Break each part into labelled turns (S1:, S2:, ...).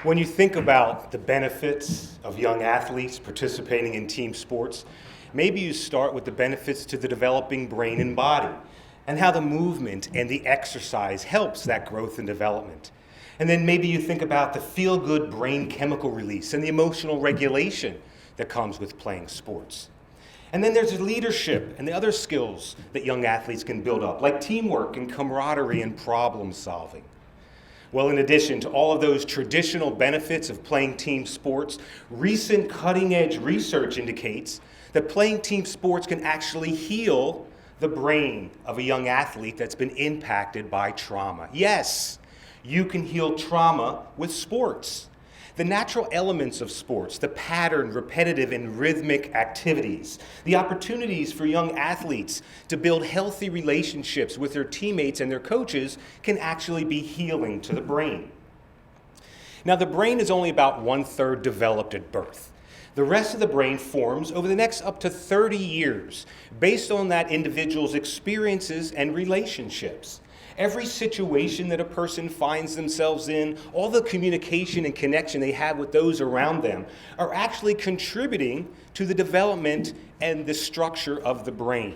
S1: When you think about the benefits of young athletes participating in team sports, maybe you start with the benefits to the developing brain and body, and how the movement and the exercise helps that growth and development. And then maybe you think about the feel-good brain chemical release and the emotional regulation that comes with playing sports. And then there's leadership and the other skills that young athletes can build up, like teamwork and camaraderie and problem solving. Well, in addition to all of those traditional benefits of playing team sports, recent cutting-edge research indicates that playing team sports can actually heal the brain of a young athlete that's been impacted by trauma. Yes, you can heal trauma with sports. The natural elements of sports, the pattern, repetitive, and rhythmic activities, the opportunities for young athletes to build healthy relationships with their teammates and their coaches can actually be healing to the brain. Now, the brain is only about 1/3 developed at birth. The rest of the brain forms over the next up to 30 years based on that individual's experiences and relationships. Every situation that a person finds themselves in, all the communication and connection they have with those around them are actually contributing to the development and the structure of the brain.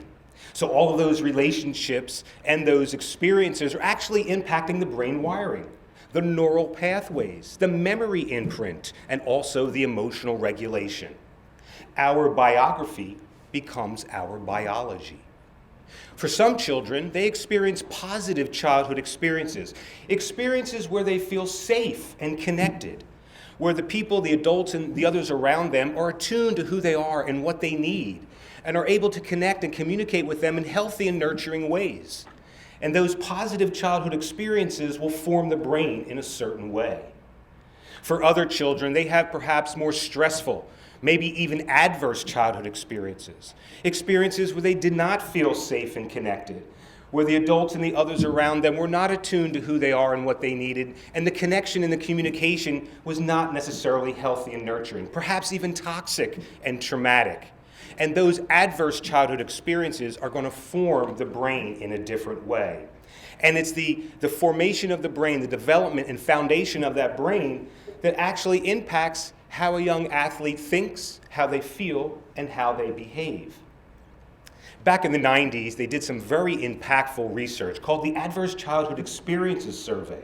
S1: So all of those relationships and those experiences are actually impacting the brain wiring, the neural pathways, the memory imprint, and also the emotional regulation. Our biography becomes our biology. For some children, they experience positive childhood experiences where they feel safe and connected, where the people, the adults, and the others around them are attuned to who they are and what they need, and are able to connect and communicate with them in healthy and nurturing ways. And those positive childhood experiences will form the brain in a certain way. For other children, they have perhaps more stressful, maybe even adverse childhood experiences where they did not feel safe and connected, where the adults and the others around them were not attuned to who they are and what they needed, and the connection and the communication was not necessarily healthy and nurturing, perhaps even toxic and traumatic. And those adverse childhood experiences are going to form the brain in a different way. And it's the formation of the brain, the development and foundation of that brain that actually impacts how a young athlete thinks, how they feel, and how they behave. Back in the 90s, they did some very impactful research called the Adverse Childhood Experiences Survey.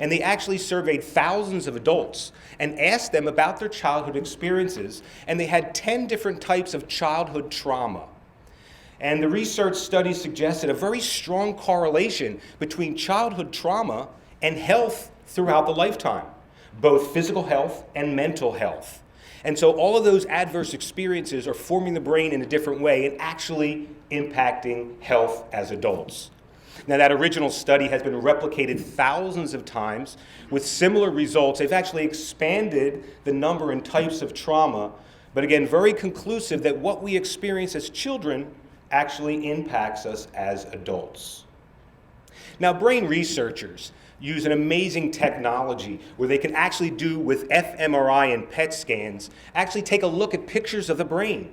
S1: And they actually surveyed thousands of adults and asked them about their childhood experiences, and they had 10 different types of childhood trauma. And the research study suggested a very strong correlation between childhood trauma and health throughout the lifetime, both physical health and mental health. And so all of those adverse experiences are forming the brain in a different way and actually impacting health as adults. Now, that original study has been replicated thousands of times with similar results. They've actually expanded the number and types of trauma, but again, very conclusive that what we experience as children actually impacts us as adults. Now, brain researchers use an amazing technology where they can actually do with fMRI and PET scans, actually take a look at pictures of the brain.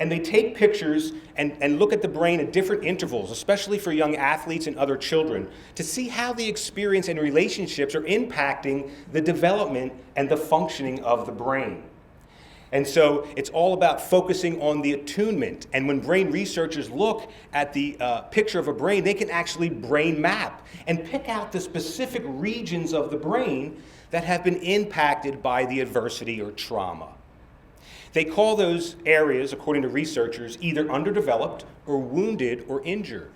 S1: And they take pictures and look at the brain at different intervals, especially for young athletes and other children, to see how the experience and relationships are impacting the development and the functioning of the brain. And so it's all about focusing on the attunement. And when brain researchers look at the picture of a brain, they can actually brain map and pick out the specific regions of the brain that have been impacted by the adversity or trauma. They call those areas, according to researchers, either underdeveloped or wounded or injured.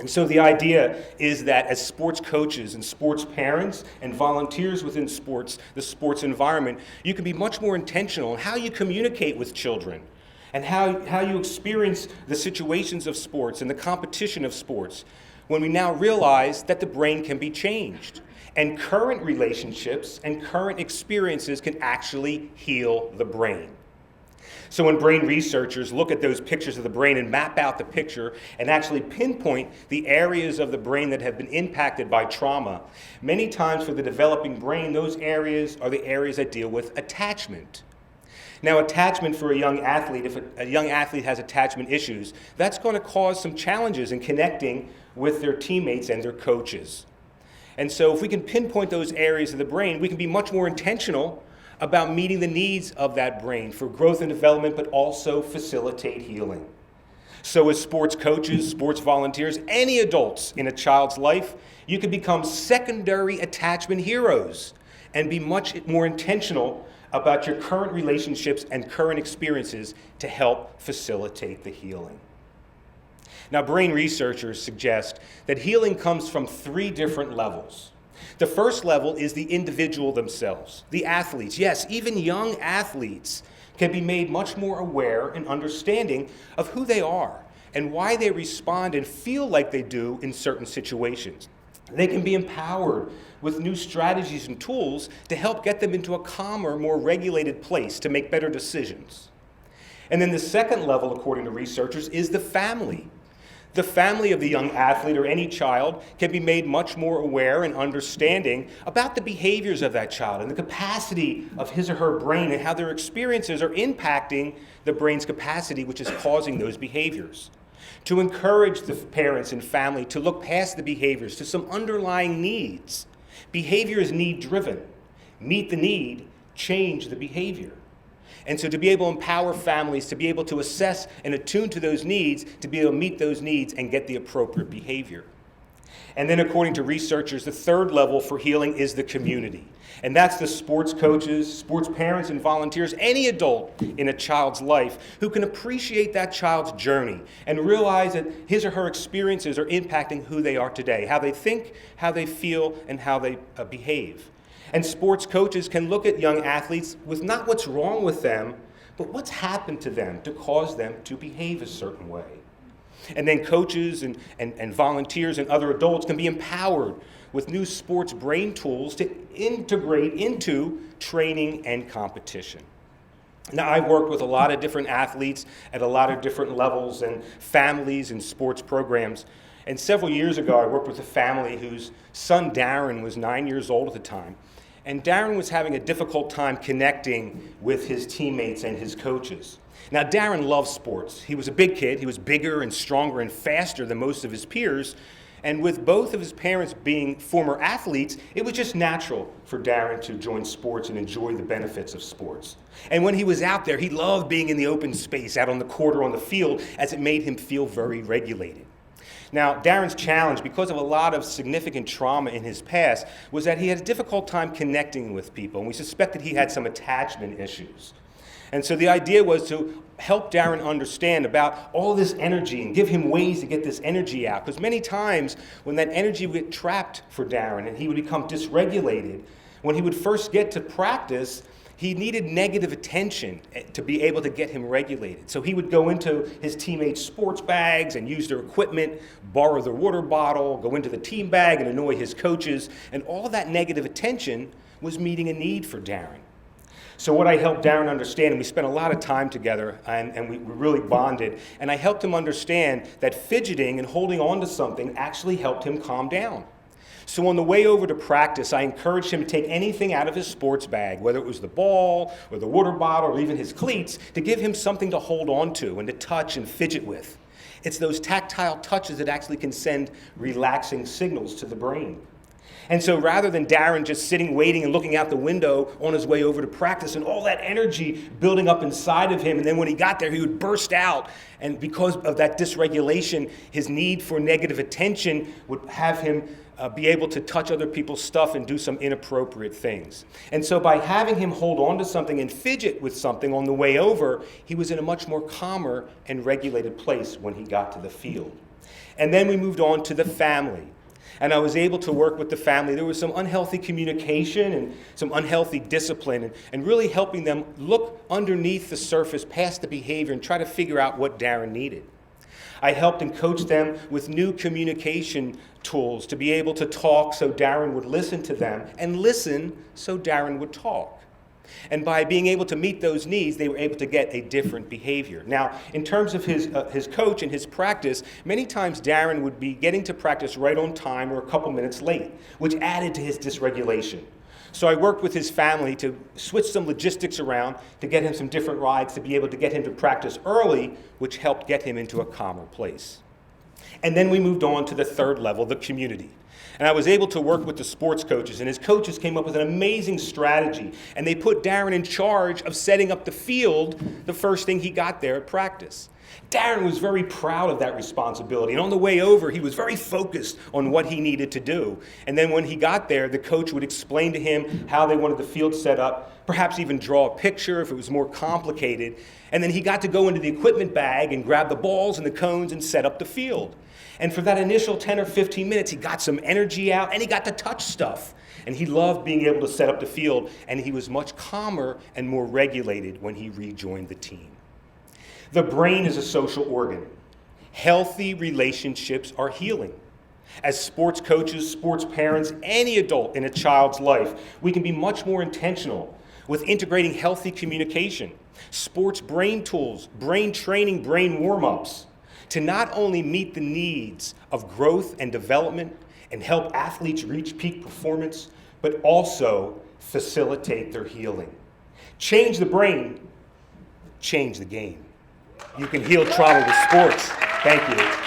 S1: And so the idea is that as sports coaches and sports parents and volunteers within sports, the sports environment, you can be much more intentional in how you communicate with children and how you experience the situations of sports and the competition of sports when we now realize that the brain can be changed. And current relationships and current experiences can actually heal the brain. So when brain researchers look at those pictures of the brain and map out the picture and actually pinpoint the areas of the brain that have been impacted by trauma, many times for the developing brain, those areas are the areas that deal with attachment. Now, attachment for a young athlete, if a young athlete has attachment issues, that's going to cause some challenges in connecting with their teammates and their coaches. And so if we can pinpoint those areas of the brain, we can be much more intentional about meeting the needs of that brain for growth and development, but also facilitate healing. So as sports coaches, sports volunteers, any adults in a child's life, you can become secondary attachment heroes and be much more intentional about your current relationships and current experiences to help facilitate the healing. Now, brain researchers suggest that healing comes from 3 different levels. The first level is the individual themselves, the athletes. Yes, even young athletes can be made much more aware and understanding of who they are and why they respond and feel like they do in certain situations. They can be empowered with new strategies and tools to help get them into a calmer, more regulated place to make better decisions. And then the second level, according to researchers, is the family. The family of the young athlete or any child can be made much more aware and understanding about the behaviors of that child and the capacity of his or her brain and how their experiences are impacting the brain's capacity, which is causing those behaviors. To encourage the parents and family to look past the behaviors to some underlying needs. Behavior is need-driven. Meet the need, change the behavior. And so to be able to empower families, to be able to assess and attune to those needs, to be able to meet those needs and get the appropriate behavior. And then according to researchers, the third level for healing is the community. And that's the sports coaches, sports parents and volunteers, any adult in a child's life who can appreciate that child's journey and realize that his or her experiences are impacting who they are today, how they think, how they feel, and how they behave. And sports coaches can look at young athletes with not what's wrong with them, but what's happened to them to cause them to behave a certain way. And then coaches and volunteers and other adults can be empowered with new sports brain tools to integrate into training and competition. Now, I've worked with a lot of different athletes at a lot of different levels and families and sports programs. And several years ago, I worked with a family whose son Darren was 9 years old at the time. And Darren was having a difficult time connecting with his teammates and his coaches. Now, Darren loves sports. He was a big kid. He was bigger and stronger and faster than most of his peers. And with both of his parents being former athletes, it was just natural for Darren to join sports and enjoy the benefits of sports. And when he was out there, he loved being in the open space, out on the court or on the field, as it made him feel very regulated. Now, Darren's challenge, because of a lot of significant trauma in his past, was that he had a difficult time connecting with people, and we suspected he had some attachment issues. And so the idea was to help Darren understand about all this energy and give him ways to get this energy out. Because many times when that energy would get trapped for Darren and he would become dysregulated, when he would first get to practice, he needed negative attention to be able to get him regulated. So he would go into his teammates' sports bags and use their equipment, borrow their water bottle, go into the team bag and annoy his coaches. And all that negative attention was meeting a need for Darren. So what I helped Darren understand, and we spent a lot of time together, and we really bonded, and I helped him understand that fidgeting and holding on to something actually helped him calm down. So on the way over to practice, I encouraged him to take anything out of his sports bag, whether it was the ball or the water bottle or even his cleats, to give him something to hold on to and to touch and fidget with. It's those tactile touches that actually can send relaxing signals to the brain. And so rather than Darren just sitting, waiting, and looking out the window on his way over to practice and all that energy building up inside of him, and then when he got there, he would burst out. And because of that dysregulation, his need for negative attention would have him be able to touch other people's stuff and do some inappropriate things. And so by having him hold on to something and fidget with something on the way over, he was in a much more calmer and regulated place when he got to the field. And then we moved on to the family. And I was able to work with the family. There was some unhealthy communication and some unhealthy discipline and really helping them look underneath the surface, past the behavior, and try to figure out what Darren needed. I helped and coached them with new communication tools to be able to talk so Darren would listen to them and listen so Darren would talk. And by being able to meet those needs, they were able to get a different behavior. Now, in terms of his coach and his practice, many times Darren would be getting to practice right on time or a couple minutes late, which added to his dysregulation. So I worked with his family to switch some logistics around to get him some different rides to be able to get him to practice early, which helped get him into a calmer place. And then we moved on to the third level, the community. And I was able to work with the sports coaches, and his coaches came up with an amazing strategy. And they put Darren in charge of setting up the field the first thing he got there at practice. Darren was very proud of that responsibility. And on the way over, he was very focused on what he needed to do. And then when he got there, the coach would explain to him how they wanted the field set up, perhaps even draw a picture if it was more complicated. And then he got to go into the equipment bag and grab the balls and the cones and set up the field. And for that initial 10 or 15 minutes, he got some energy out and he got to touch stuff. And he loved being able to set up the field, and he was much calmer and more regulated when he rejoined the team. The brain is a social organ. Healthy relationships are healing. As sports coaches, sports parents, any adult in a child's life, we can be much more intentional with integrating healthy communication, sports brain tools, brain training, brain warm-ups, to not only meet the needs of growth and development and help athletes reach peak performance, but also facilitate their healing. Change the brain, change the game. You can heal trauma with sports. Thank you.